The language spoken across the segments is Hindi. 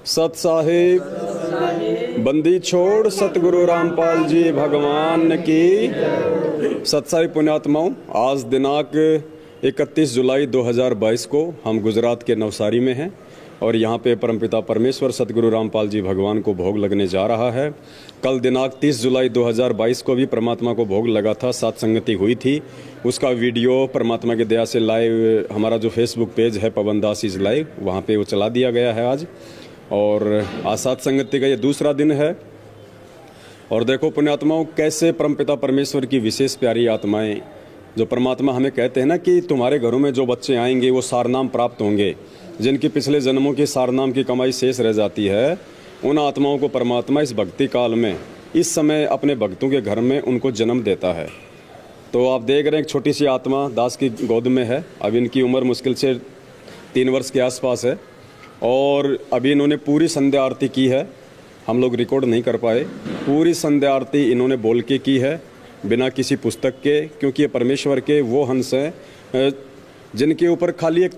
सत साहिब बंदी छोड़ सतगुरु रामपाल जी भगवान की। सत्साहिब पुण्यात्माओं, आज दिनांक 31 जुलाई 2022 को हम गुजरात के नवसारी में हैं और यहाँ पे परमपिता परमेश्वर सतगुरु रामपाल जी भगवान को भोग लगने जा रहा है। कल दिनांक 30 जुलाई 2022 को भी परमात्मा को भोग लगा था, सात संगति हुई थी। उसका वीडियो परमात्मा की दया से लाइव हमारा जो फेसबुक पेज है पवन दास इज लाइव, वहाँ पे वो चला दिया गया है आज। और आज सात संगति का ये दूसरा दिन है। और देखो पुण्यात्माओं, कैसे परमपिता परमेश्वर की विशेष प्यारी आत्माएं, जो परमात्मा हमें कहते हैं ना कि तुम्हारे घरों में जो बच्चे आएंगे वो सारनाम प्राप्त होंगे, जिनकी पिछले जन्मों की सारनाम की कमाई शेष रह जाती है, उन आत्माओं को परमात्मा इस भक्ति काल में इस समय अपने भक्तों के घर में उनको जन्म देता है। तो आप देख रहे हैं एक छोटी सी आत्मा दास की गोद में है। अब इनकी उम्र मुश्किल से 3 वर्ष के आसपास है और अभी इन्होंने पूरी संध्या आरती की है। हम लोग रिकॉर्ड नहीं कर पाए, पूरी संध्या आरती इन्होंने बोल के की है बिना किसी पुस्तक के, क्योंकि ये परमेश्वर के वो हंस हैं जिनके ऊपर खाली एक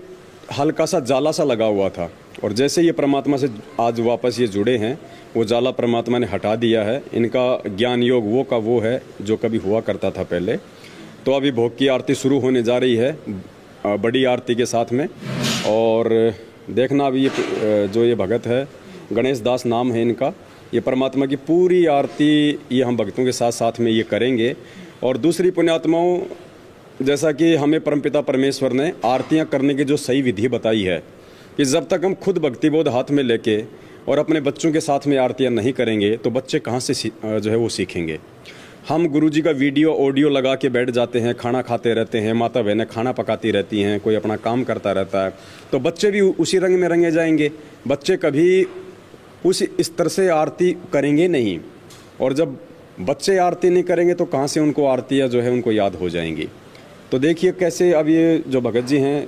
हल्का सा जाला सा लगा हुआ था। और जैसे ये परमात्मा से आज वापस ये जुड़े हैं, वो जाला परमात्मा ने हटा दिया है। इनका ज्ञान योग वो का वो है जो कभी हुआ करता था पहले। तो अभी भोग की आरती शुरू होने जा रही है बड़ी आरती के साथ में। और देखना अभी ये जो ये भगत है, गणेश दास नाम है इनका, ये परमात्मा की पूरी आरती ये हम भक्तों के साथ साथ में ये करेंगे। और दूसरी पुण्यात्माओं, जैसा कि हमें परमपिता परमेश्वर ने आरतियां करने की जो सही विधि बताई है कि जब तक हम खुद भक्तिबोध हाथ में लेके और अपने बच्चों के साथ में आरतियां नहीं करेंगे तो बच्चे कहाँ से जो है वो सीखेंगे। हम गुरुजी का वीडियो ऑडियो लगा के बैठ जाते हैं, खाना खाते रहते हैं, माता बहनें खाना पकाती रहती हैं, कोई अपना काम करता रहता है, तो बच्चे भी उसी रंग में रंगे जाएंगे। बच्चे कभी उस स्तर से आरती करेंगे नहीं, और जब बच्चे आरती नहीं करेंगे तो कहाँ से उनको आरतियाँ जो है उनको याद हो जाएंगी। तो देखिए कैसे अब ये जो भगत जी हैं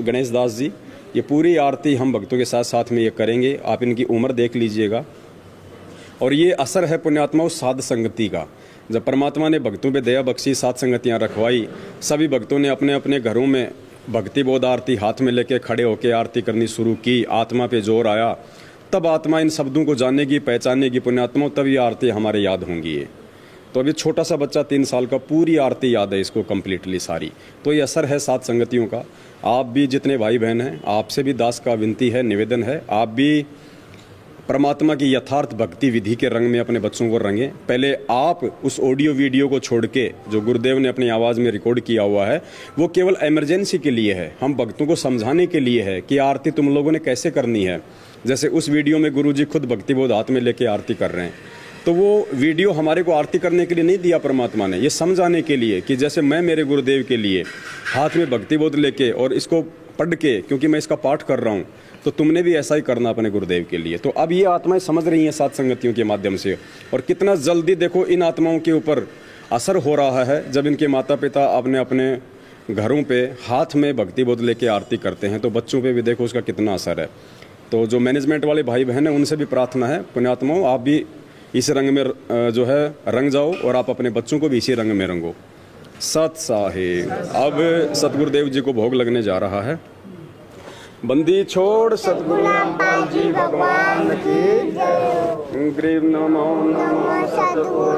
गणेश दास जी, ये पूरी आरती हम भक्तों के साथ साथ में ये करेंगे। आप इनकी उम्र देख लीजिएगा। और ये असर है पुण्यात्माओं साध संगति का। जब परमात्मा ने भक्तों पे दया बख्शी, सात संगतियाँ रखवाई, सभी भक्तों ने अपने अपने घरों में भक्ति बोध आरती हाथ में लेके खड़े होकर आरती करनी शुरू की, आत्मा पे जोर आया, तब आत्मा इन शब्दों को जानेगी, पहचानेगी पुण्यात्माओं, तब ये आरती हमारे याद होंगी। तो अभी छोटा सा बच्चा 3 साल का, पूरी आरती याद है इसको कम्प्लीटली सारी। तो ये असर है सात संगतियों का। आप भी जितने भाई बहन हैं, आपसे भी दास का विनती है, निवेदन है, आप भी परमात्मा की यथार्थ भक्ति विधि के रंग में अपने बच्चों को रंगें। पहले आप उस ऑडियो वीडियो को छोड़ के जो गुरुदेव ने अपनी आवाज़ में रिकॉर्ड किया हुआ है वो केवल इमरजेंसी के लिए है, हम भक्तों को समझाने के लिए है कि आरती तुम लोगों ने कैसे करनी है। जैसे उस वीडियो में गुरुजी खुद भक्तिबोध हाथ में लेके आरती कर रहे हैं, तो वो वीडियो हमारे को आरती करने के लिए नहीं दिया परमात्मा ने, ये समझाने के लिए कि जैसे मैं मेरे गुरुदेव के लिए हाथ में भक्तिबोध लेके और इसको पढ़ के, क्योंकि मैं इसका पाठ कर रहा हूँ, तो तुमने भी ऐसा ही करना अपने गुरुदेव के लिए। तो अब ये आत्माएं समझ रही हैं सात संगतियों के माध्यम से, और कितना जल्दी देखो इन आत्माओं के ऊपर असर हो रहा है जब इनके माता पिता अपने अपने घरों पे हाथ में भक्तिबोध लेके आरती करते हैं, तो बच्चों पे भी देखो उसका कितना असर है। तो जो मैनेजमेंट वाले भाई बहन हैं उनसे भी प्रार्थना है पुण्यात्माओं, आप भी इस रंग में जो है रंग जाओ और आप अपने बच्चों को भी इसी रंग में रंगो। सत साहिब। अब सतगुरुदेव जी को भोग लगने जा रहा है। बंदी छोड़ सतगुरु रामपाल जी भगवान की जय। ग्रीव नमो नमो सतगुरु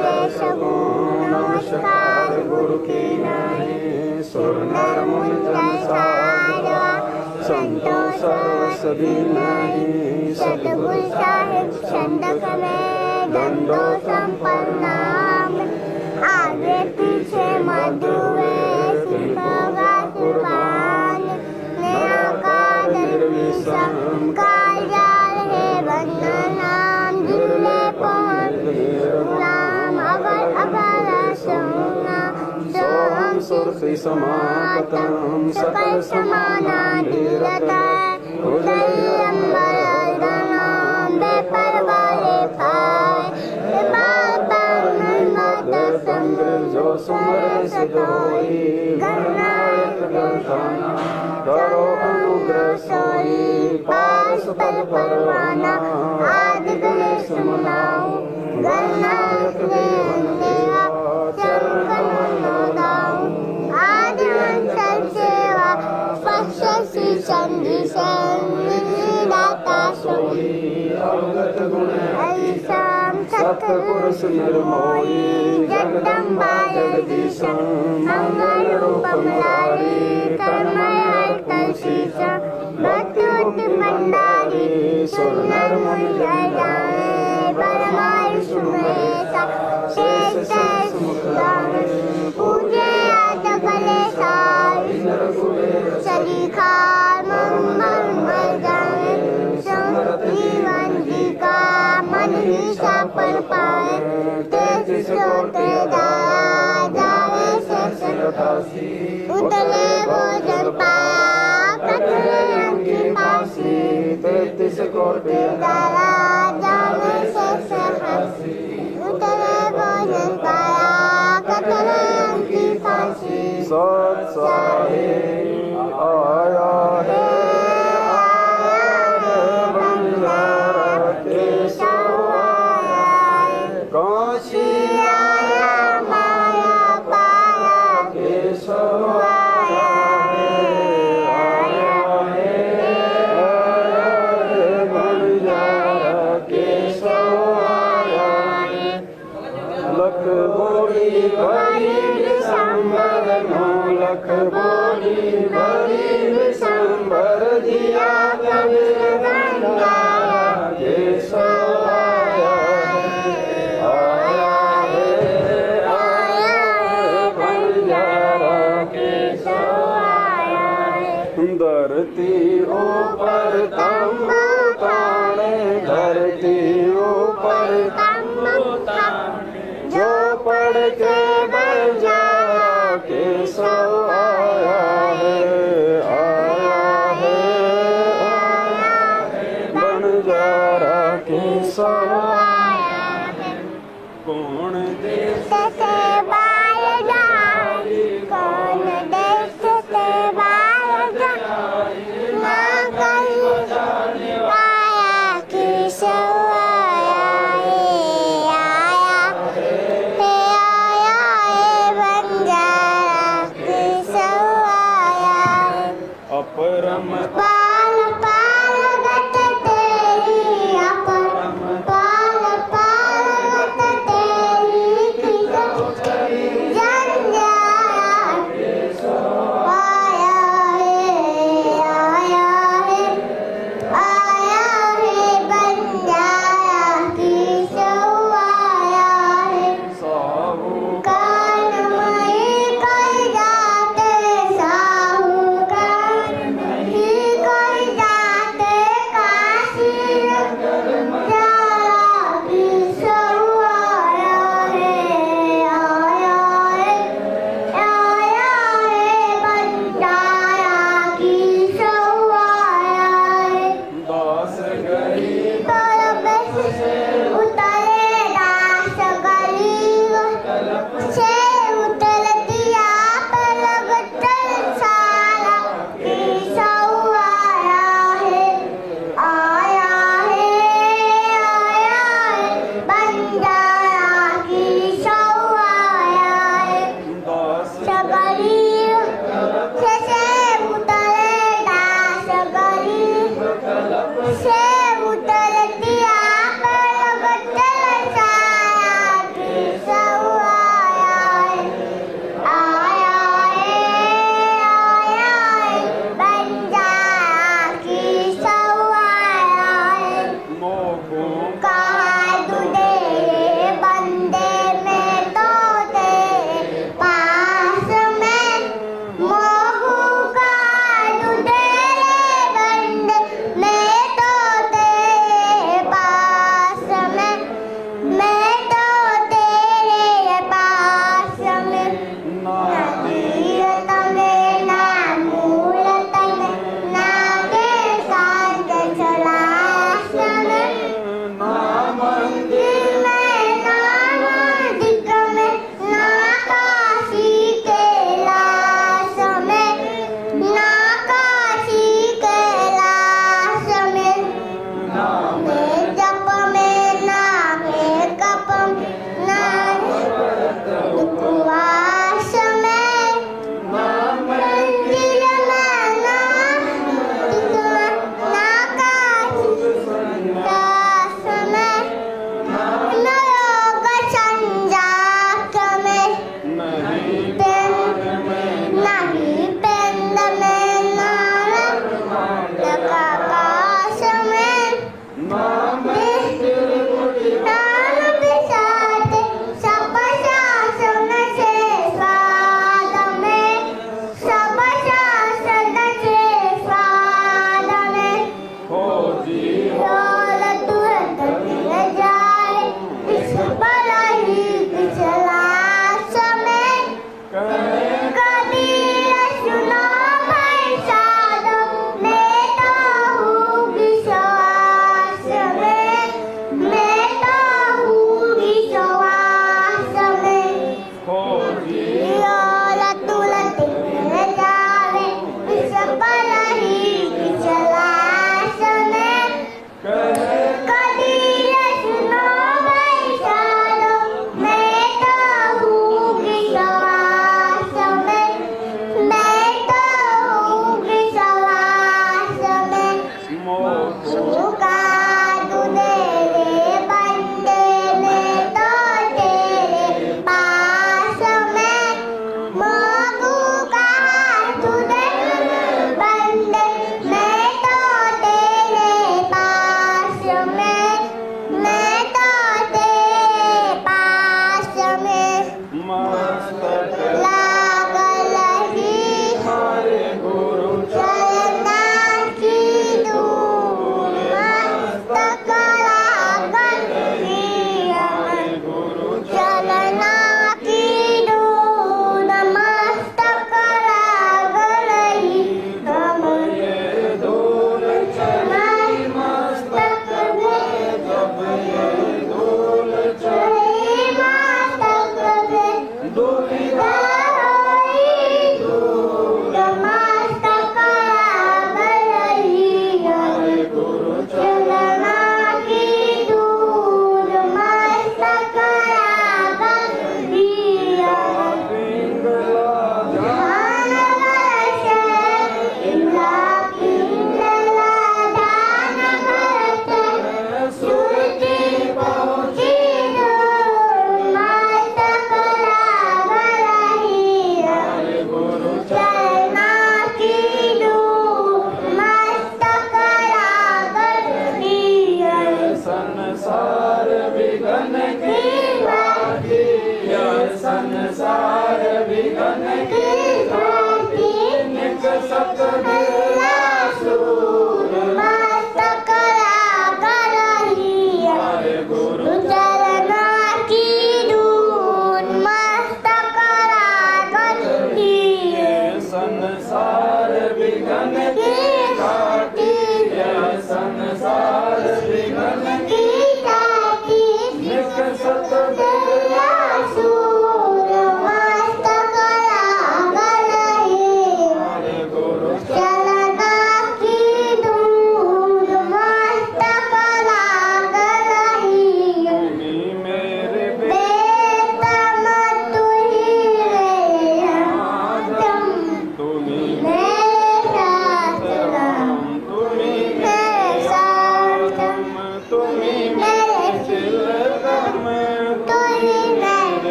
नमस्कार गुरु की नाई। सुर नर मुनि जन साधवा संतो सदी नाई। सतगुरु साहिब छंदक में दंडो संपन्नाम। आगे पीछे मधुए सिखोगा कुर्बान। नया का निर्विषम कालजाल है वंदनाम। दिले पहुँच गुलाम अगर अगर सोना। सोम सुरसि समापतम सकल समाना धीरता। उदय अम्बर नाम बेपरवाह पाए। जो सुमर सदोई गणनायक गणना। करो अनुग्रह सोई पास पद परवाना। आदि गणेश मुनाओ गणनायक देवा चरण कमल दाओ। आदि अंतर सेवा पक्ष सी चंदी दाता सोई। अवगत गुण ऐसाम सत्पुरुष निर्मोही जगदम्बा जगदीशं मंगल रूपम लारी तन्मय शीशं भक्ति भंडारी सुनर मुनि जय जाए परमायुष महेशा शेष मुक्तान पूजे आद कलेशा सलीखा मंगल जाए जीवंतिका मन ईशा पर पाए तेज सोते जावे शेष उतले भोजन पाया कतले अंकी पासी 33 कोटि दारा जावे शेष हसी उतले भोजन पाया कतले अंकी पासी सत साहिब आया है बंजारा केशव आया है काशी आया माया पाया केशव आया बंजारा केशव आया है लख बोली बड़ी विशंबर नो लख बोली बड़ी विशंबर दिया कबीर गंगाया केशव आया है बंजारा केशव आया है धरती ऊपर तंबू ताने धरती ऊपर तंबू जो पढ़ के बंजारा केशव आया है बंजारा केशव आया है कौन देश से बाहर जाए कौन देश से बाहर जाए ना कहीं आया केशव अपरम पाल पाल गत तेरी अपरम पाल पाल गत तेरी जन जाया आया है बंजारा केशव आया है कान में कर जाते साहूकार कर जाते काशी जाया केशव आया है बंजारा केशव आया है दास गरीब उतरे दास गरीब से उतर दिया पलक सारा केशव आया है बंजारा केशव आया है दास गरीब से उतरे दास गरीब से उतर दिया पलक सारा केशव आया है बंजारा केशव आया है मोकों कहा तुझे बंदे में तो तेरे पास में मोहू का तुझे बंदे में तो तेरे पास में मैं तो तेरे पास में ना तीरथ में ना मूरत में ना के सांझ चलास में ना मंदिर दिल में ना दिक में ना काशी कैलाश में ना काशी कैलाश में ना में जप में ना में कप में ना उपवास में ना मंदिर में ना दिक में ना काशी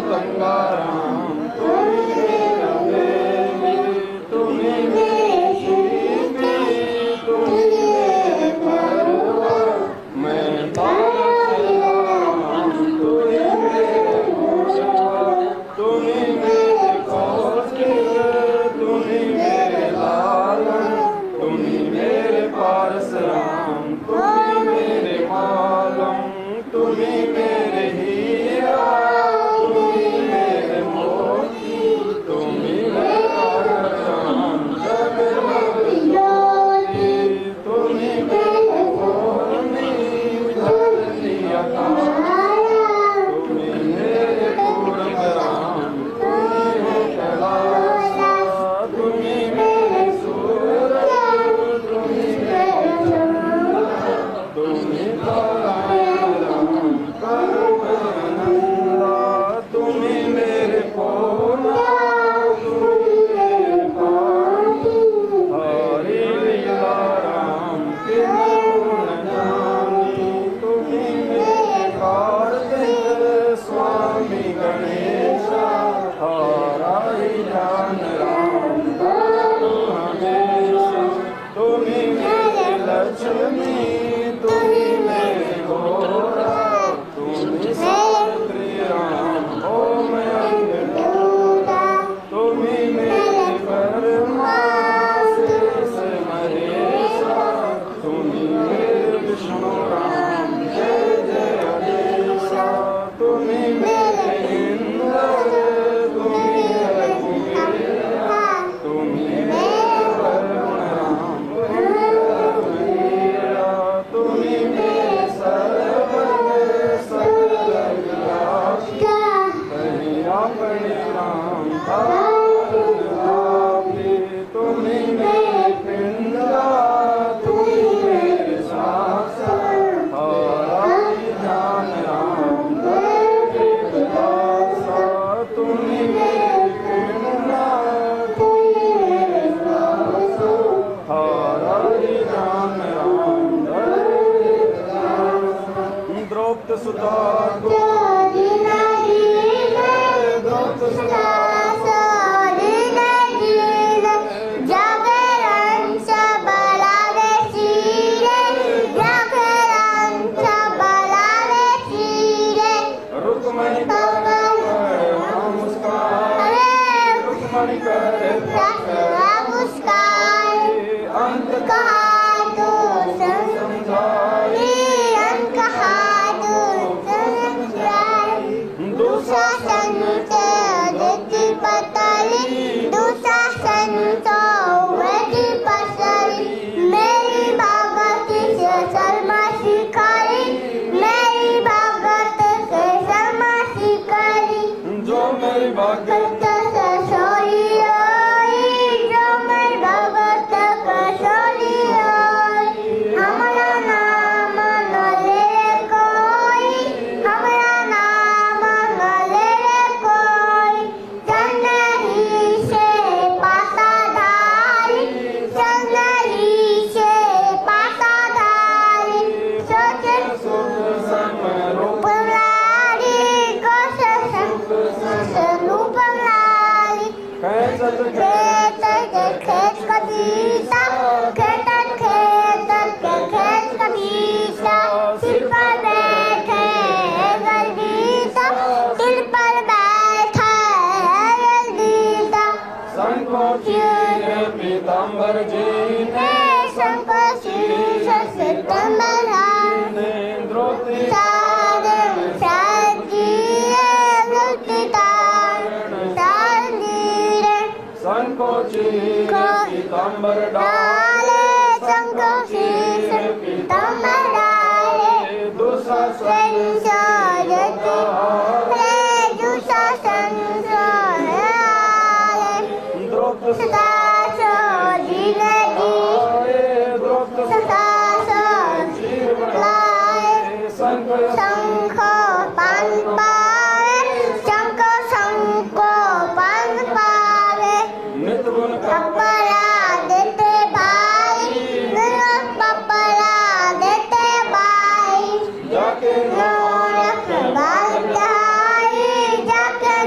गंगाराम तुम्ही मेरे तुम्ही मेरे शीतली तुम्ही मेरे परवान मैं ताराम तुम्ही मेरे भूषण तुम्ही मेरे कौशिक तुम्ही मेरे लालन तुम्ही मेरे पारसराम तुम्ही मेरे मालम तुम्ही मेरे हीरा तुम्ही मेरे मोती तुम्ही मेरा राम जगन्नाथ तुम्ही मेरे भोनी धरती आकाश तुम्ही मेरे पूर्ण राम तुम्ही मेरे कैलाश तुम्ही मेरे सूरज तुम्ही मेरे चंद्र तुम्ही नारायण राम परमानंदा तुम्ही मेरे पूर्ण तुम्ही मेरे पानी हरि लीला राम किरण जानी तुम्ही मेरे कार्तिक स्वामी गणेश हरि ध्यान राम हमेशा तुम्ही मेरे लक्ष्मी तुम्ही मेरे घोरा तुम्ही सावित्री राम ओम अंगूरा तुम्ही मेरे परमा शेष महेशा तुम्ही मेरे विष्णु राम जय जय हरीशा तुम्ही मेरे इंद्र तुम्ही मेरे कुबेरा तुम्ही मेरे वरुण राम वीरा तुम्ही मेरे सर्वज्ञ सर्वव्यापी कहीं अपने राम आपी तुम्ही मेरे पिंडा तुम्ही मेरे शासन हरि ध्यान राम दासा तुम्ही मेरे पिंडा तुम्ही मेरे शासन हरि ध्यान राम द्रौपदी सुता द्रौपदी सुता रुक्मणी मुस्कान रुक्मणी करे अंत जो मेरी भगत पीताम्बर जी ने द्रौपदी संकोची पीताम्बर डाले संकोची पीताम्बर डाले दुशासन द्रौपदी शंख पान पावे नित गुण पपरा देते भाई पपरा देते भाई जाके जाके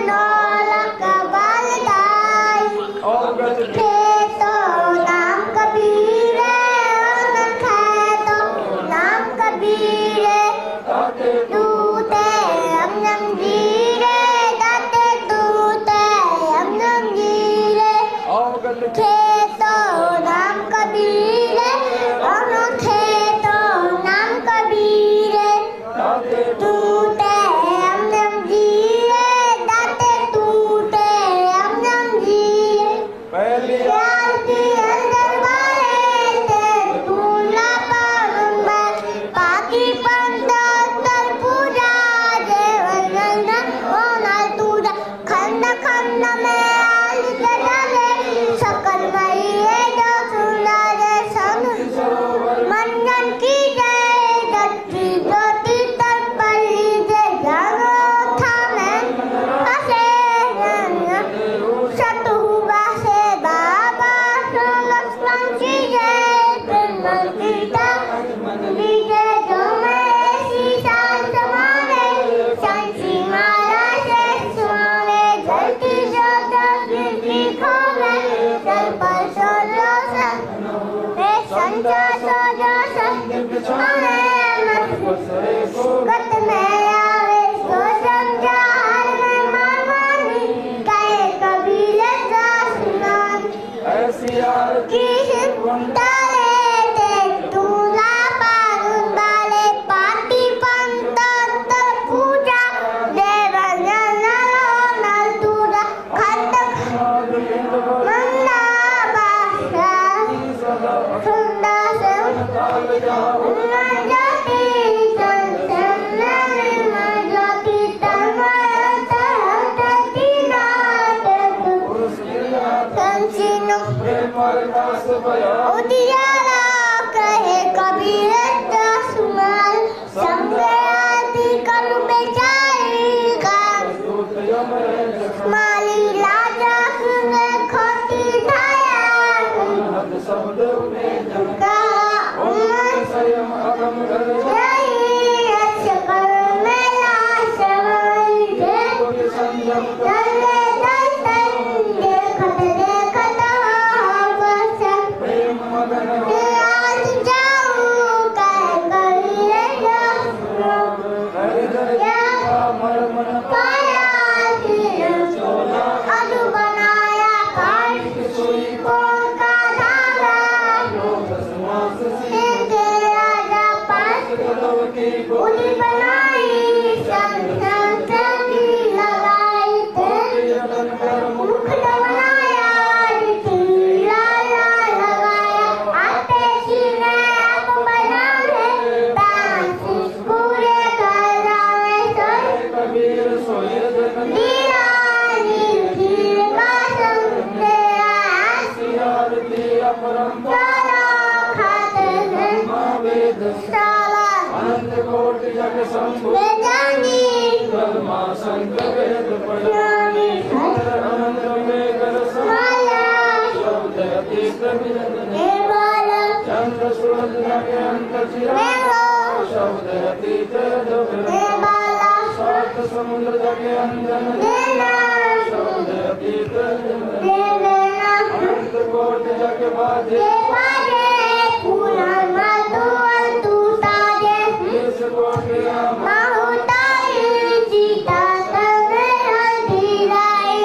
उजियारा कहे कबीर दसमाल संग आदि कर बेचारी का माली लाजा सुने खोटी धाया का नहीं अक्षकर मेला सवाई चले दर्शन देखत देखत आज जाऊं कह पाया अनु बनाया काट को का धागा राजा पास उन्हीं बनाई संस्कृति लगाई मुख बनाया लगाया आटे सीने आप बना है डांस पूरे करावे सोई दीवानी खीर का संग तेरा सारा खाते हैं साला वेदानी ज्ञानी माया हे बाला हे बाला समुद्र जगे अंजन देना देना कोट जगे बाजे ये बाजे पुराण माधुअल तू ताजे इस कोटिया माहुताई सीता तने हंधीराई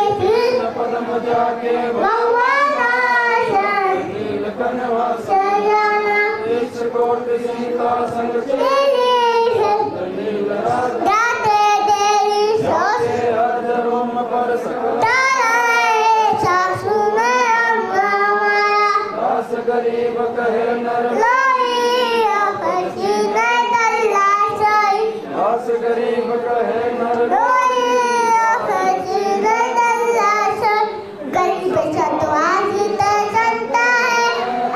पदम जाके भगवाना नील कनवास सजाना इस कोट सीता संग नील राज गाते तेरी सोच हर रोम पर सकल ताराए सासु में अम्माया दास गरीब कहे नर लोई अपसी में दल्लाशाई दास गरीब कहे नर लोई अपसी में दल्लाशाई गरीब सतवासी ते संता है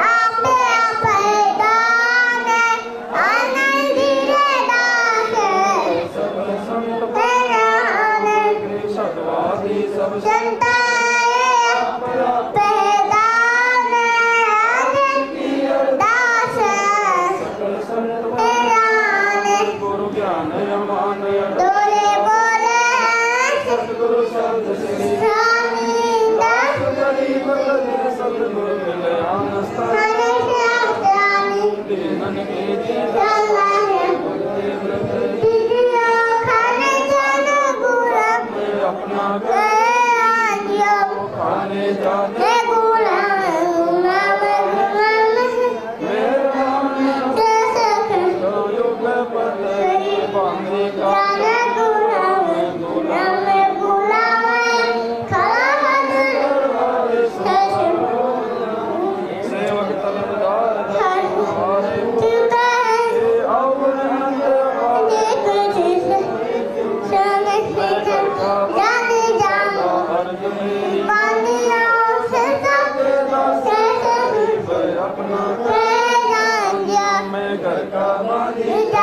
आपे आपे दाने आनंद धीरे दासे सकल संत तेरा आने सतवादी सब जनता गुरु ज्ञान यमान सतगुरु शब्द श्री गरीब कबीर सतगुरु मिलयान दीनन के अपना खाने जाने युग पद बांधे का सेवक तलबदार और नंद अपना मैं घर का मालिक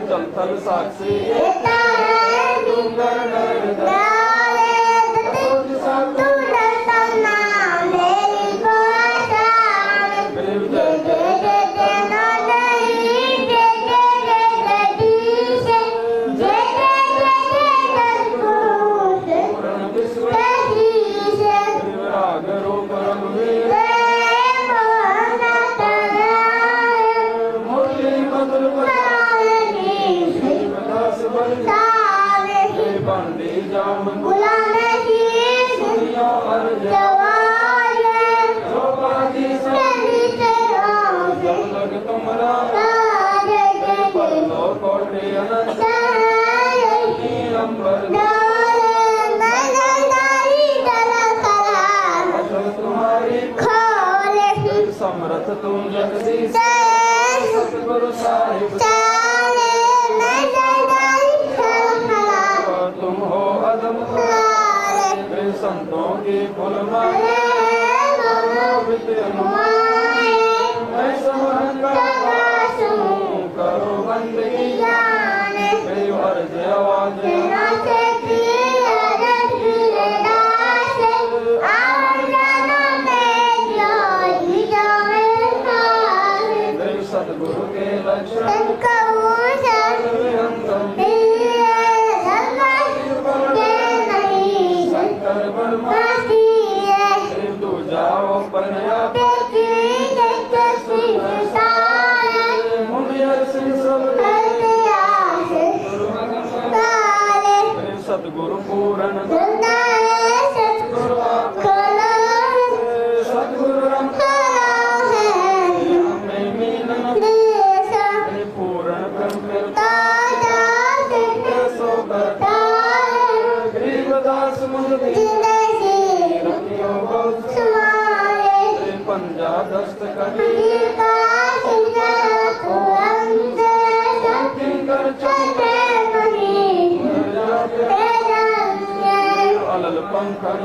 चल थल साक्षी समर्थ तुम जगदीश सतगुरु साहिब फुल मारे मैं समन करो बंदगी मेरी अर्ज आवाज सतगुरु के लक्षण शंकर वर्मा तू जाओ पनया सतगुरु पूरन सतगुरु राम पूरण गरीबदास पंजा दस्त करी अलल पंखन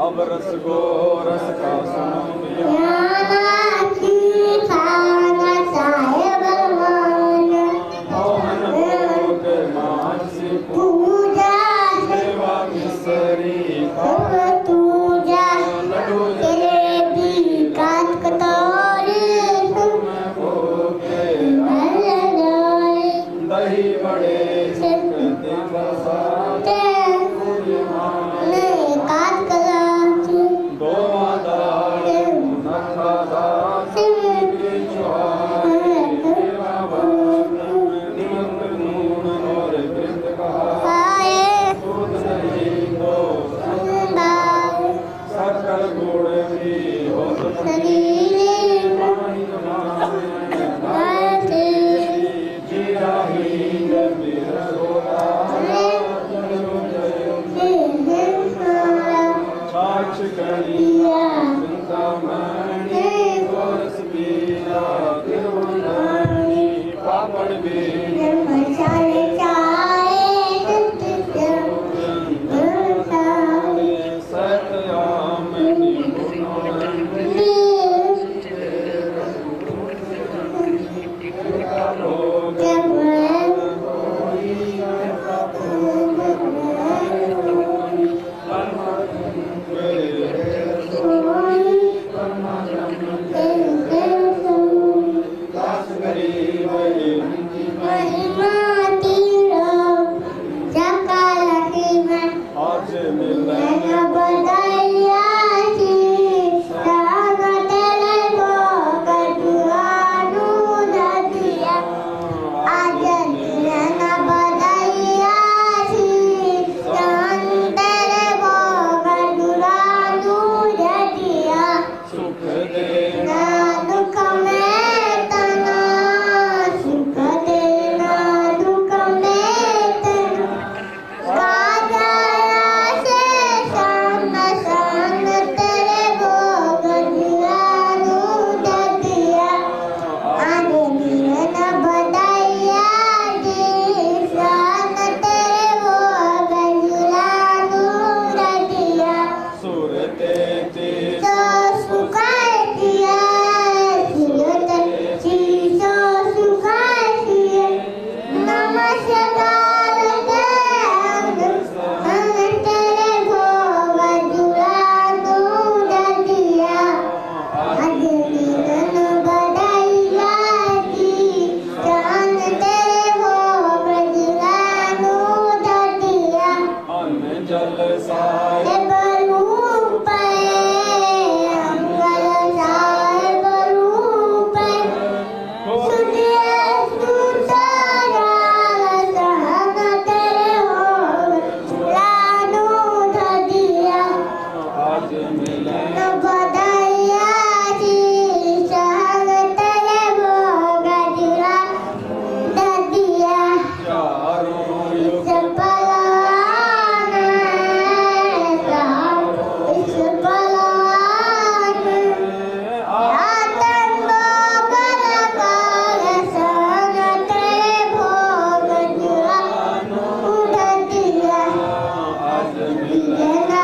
अब रस गो रस का सुनो सकल गुण की होत शरीर आते जीराहीन बिरसोता साक्ष करिया चिंतामणि गोरस पीला तिरुवनानी पापड़ भी मसाले चाय सत्यामणि आज मिलन सुख देना दुख में तना सुख देना दुख में तना राजा से सन सन तेरे भोग दिया दूध दिया आगे दिया बधाइया जी सन तेरे भोग दिया दूध दिया सुरते तीस अन्न जल साय आज मिलन चारों युग आज मिलन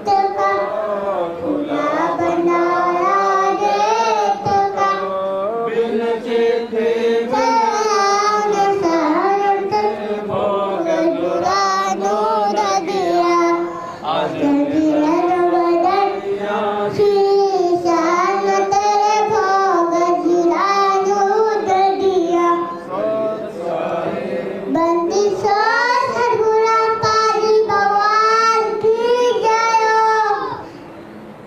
तुका खुला बनाया रेत का बिन चेते साग सारत भोग जुरा दूध दिया जगिलन बदनिया शीशान तेरे भोग जुरा दूध दिया बंदी सो सदगुरु पाली भगवान की जय हो।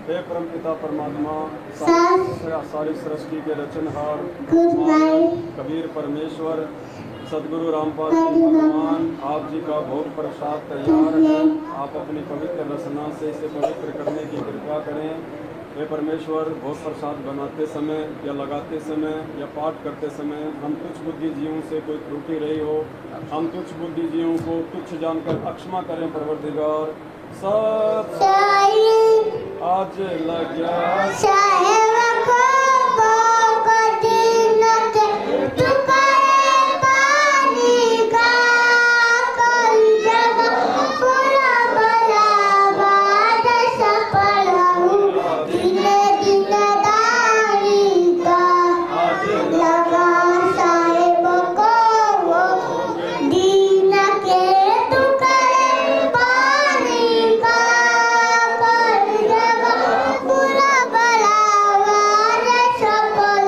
हे परमपिता परमात्मा सारी सृष्टि के रचनहार गुड नाइट। कबीर परमेश्वर सदगुरु रामपाल जी भगवान, आप जी का भोग प्रसाद तैयार है। आप अपनी पवित्र रसना से इसे पवित्र करने की कृपा करें। हे परमेश्वर, भोग प्रसाद बनाते समय या लगाते समय या पाठ करते समय हम तुच्छ बुद्धिजीवों से कोई त्रुटि रही हो, हम तुच्छ बुद्धिजीवों को तुच्छ जानकर अक्षमा करें। परवरदिगार सब आज लग गया साहेब को भोग दिन के तुकारे पानी का कोई जगह पूरा बराबर सफल हूँ दिन दिन दारी का लगा साहेब को वो दिन के तुकारे पानी का कोई जगह पूरा बराबर सफल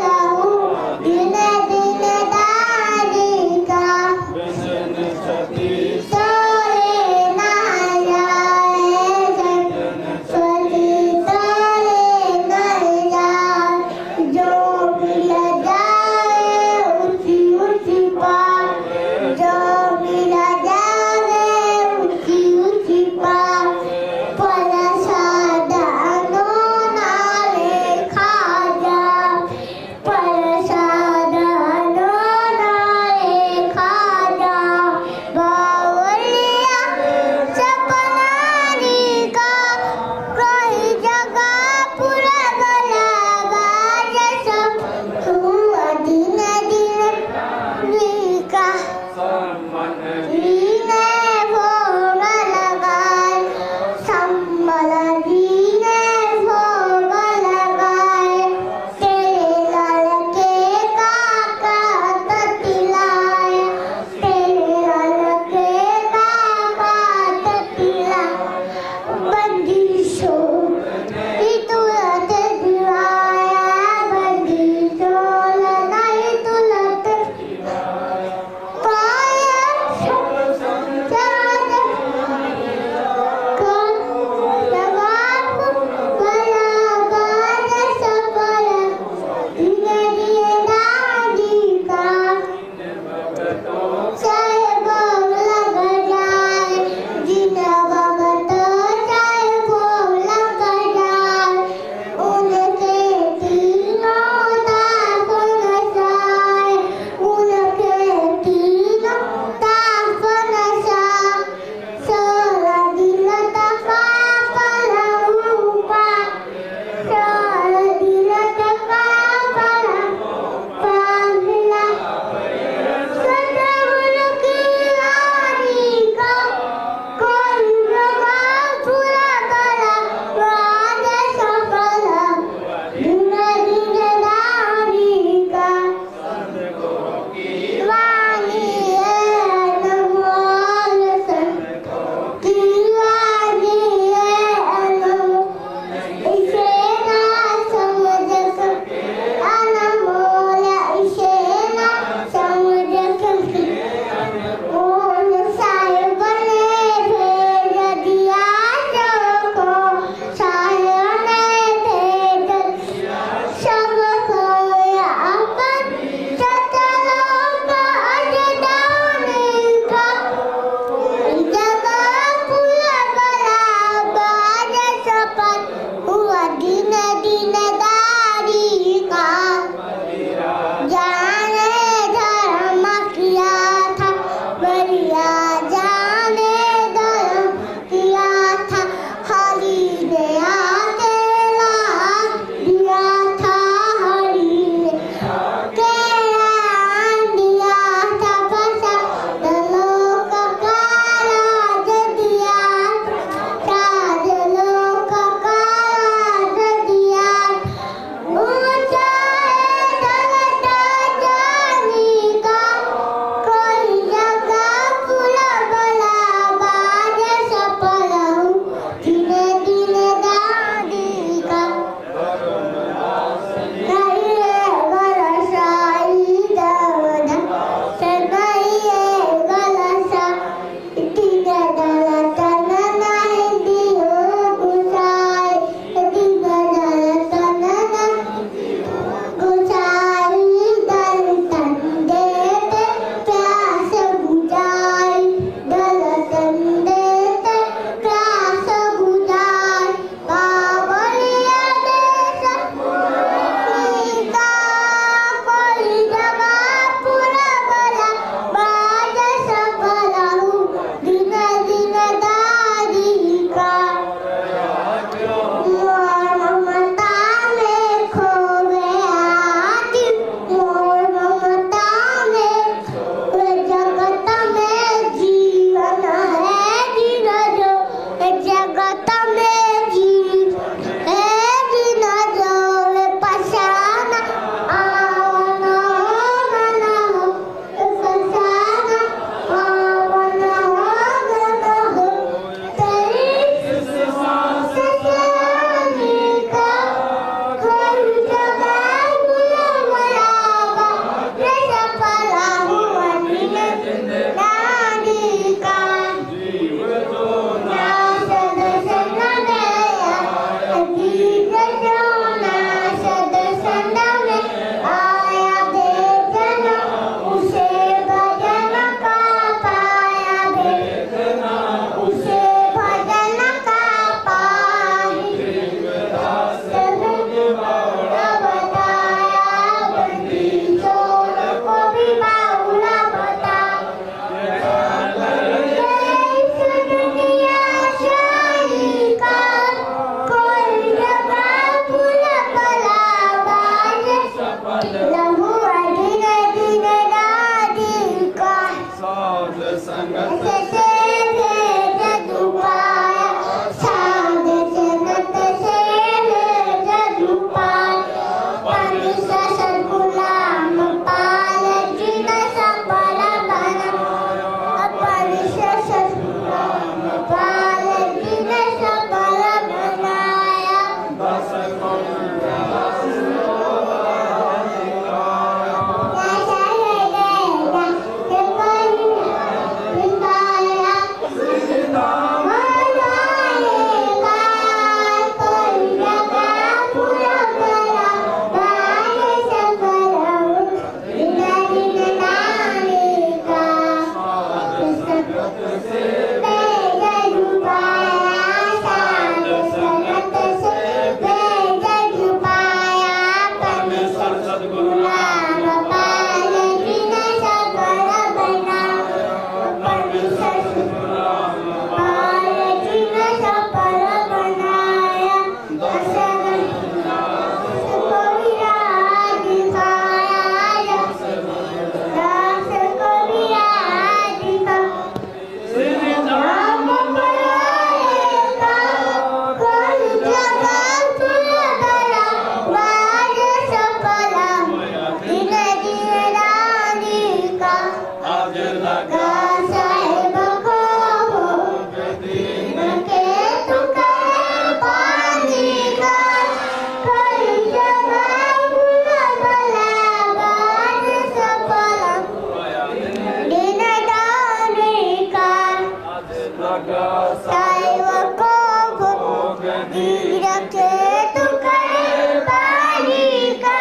लगा सेवकों भोग दी रखे तू करे पानी का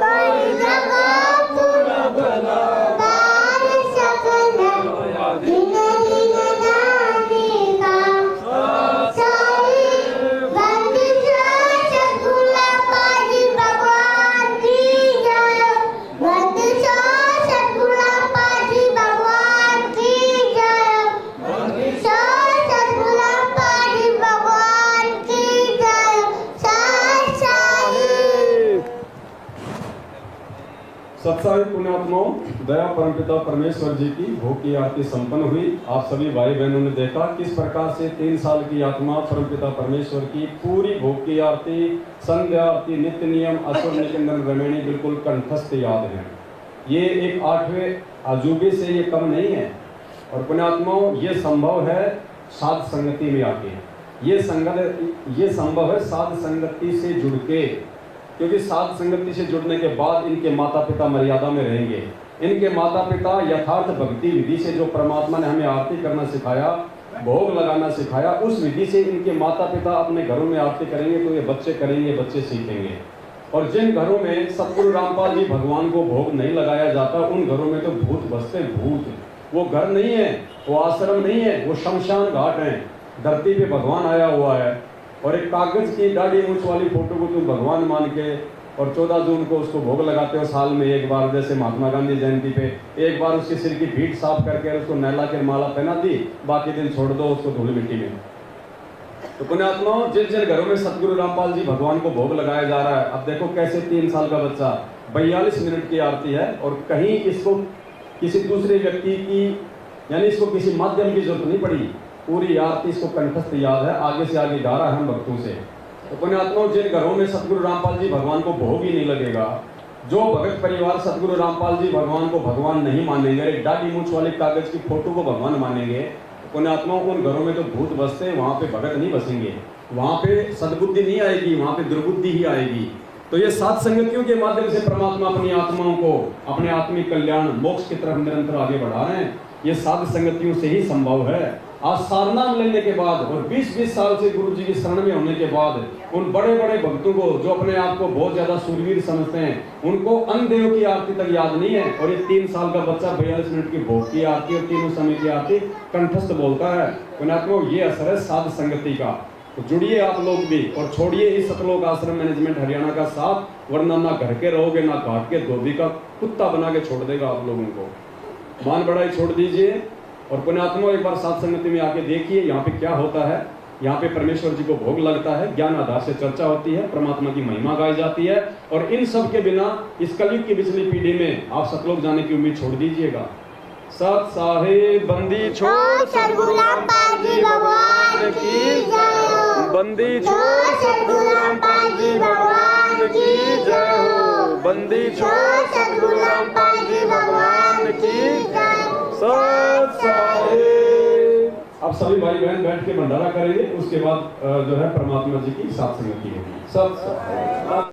कोई जगह पूरा भला बार सकना दिन दिन नानी का सारी बंदिश सतगुरु पाजी भगवान की जय बंदिश सतगुरु पाजी भगवान की जय बंदिश सतगुरु पाजी भगवान की जय साई सत्साई पुण्यात्माओं, दया परमपिता परमेश्वर जी की भोग की आरती संपन्न हुई। आप सभी भाई बहनों ने देखा किस प्रकार से 3 साल की आत्मा परमपिता परमेश्वर की पूरी भोग की आरती, संध्या आरती, नित्य नियम, असुर निकंदन रमणी बिल्कुल कंठस्थ याद है। ये एक 8वें अजूबे से ये कम नहीं है। और पुण्यात्माओं, ये संभव है साध संगति में आके, ये संभव है साध संगति से जुड़ के, क्योंकि साध संगति से जुड़ने के बाद इनके माता पिता मर्यादा में रहेंगे। इनके माता पिता यथार्थ भक्ति विधि से जो परमात्मा ने हमें आरती करना सिखाया, भोग लगाना सिखाया, उस विधि से इनके माता पिता अपने घरों में आरती करेंगे तो ये बच्चे करेंगे, बच्चे सीखेंगे। और जिन घरों में सतगुरु रामपाल जी भगवान को भोग नहीं लगाया जाता, उन घरों में तो भूत बसते। भूत वो घर नहीं है, वो आश्रम नहीं है, वो शमशान घाट है। धरती पे भगवान आया हुआ है और एक कागज की दाढ़ी मूंछ वाली फोटो को तुम भगवान मान के और 14 जून को उसको भोग लगाते हो साल में एक बार, जैसे महात्मा गांधी जयंती पे एक बार उसके सिर की भीड़ साफ करके उसको नहला के माला पहना दी, बाकी दिन छोड़ दो उसको धूल मिट्टी में। तो पुण्यात्माओं, जिन जिन घरों में सतगुरु रामपाल जी भगवान को भोग लगाया जा रहा है, अब देखो कैसे 3 साल का बच्चा 42 मिनट की आरती है और कहीं इसको किसी दूसरे व्यक्ति की यानी इसको किसी माध्यम की जरूरत नहीं पड़ी। पूरी आरती इसको कंठस्थ याद है, आगे से आगे गा रहा है हम भक्तों से। तो पुण्यात्माओं, जिन घरों में सतगुरु रामपाल जी भगवान को भोग ही नहीं लगेगा, जो भगत परिवार सतगुरु रामपाल जी भगवान को भगवान नहीं मानेंगे, एक दाढ़ी मूंछ वाले कागज की फोटो को भगवान मानेंगे, तो पुण्यात्माओं उन घरों में तो भूत बसते, वहां पे भगत नहीं बसेंगे, वहां पे सद्बुद्धि नहीं आएगी, वहां पे दुर्बुद्धि ही आएगी। तो ये सात संगतियों के माध्यम से परमात्मा अपनी आत्माओं को अपने आत्मिक कल्याण मोक्ष की तरफ निरंतर आगे बढ़ा रहे हैं। ये सात संगतियों से ही संभव है। आज सारनाम लेने के बाद और 20-20 साल से गुरु जी की शरण में होने के बाद उन बड़े बड़े भक्तों को जो अपने आप को बहुत ज्यादा सूरवीर समझते हैं, उनको अन्नदेव की आरती तक याद नहीं है। और ये 3 साल का बच्चा 42 मिनट की भोग की आरती और तीनों समय की आरती कंठस्थ बोलता है। पुण्यात्मा, ये असर है साध संगति का। तो जुड़िए आप लोग भी और छोड़िए इस सतलोक आश्रम मैनेजमेंट हरियाणा का साथ, वरना ना घर के रहोगे ना घाट के धोबी का कुत्ता बना के छोड़ देगा आप लोगों को। मान बढ़ाई छोड़ दीजिए और पुण्यात्मा एक बार साथ संगति में आके देखिए यहाँ पे क्या होता है। यहाँ पे परमेश्वर जी को भोग लगता है, ज्ञान आधार से चर्चा होती है, परमात्मा की महिमा गाई जाती है। और इन सब के बिना इस कलयुग की पिछली पीढ़ी में आप सतलोक जाने की उम्मीद छोड़ दीजिएगा। सत साहेब बंदी छोड़ सतगुरु रामपाल जी भगवान की जय। बंदी छोड़ सतगुरु रामपाल जी भगवान की जय हो। बंदी छोड़ सतगुरु रामपाल जी भगवान की जय। सत साहेब। अब सभी भाई बहन बैठ के भंडारा करेंगे, उसके बाद जो है परमात्मा जी की साथ संगति होगी। सत साहेब।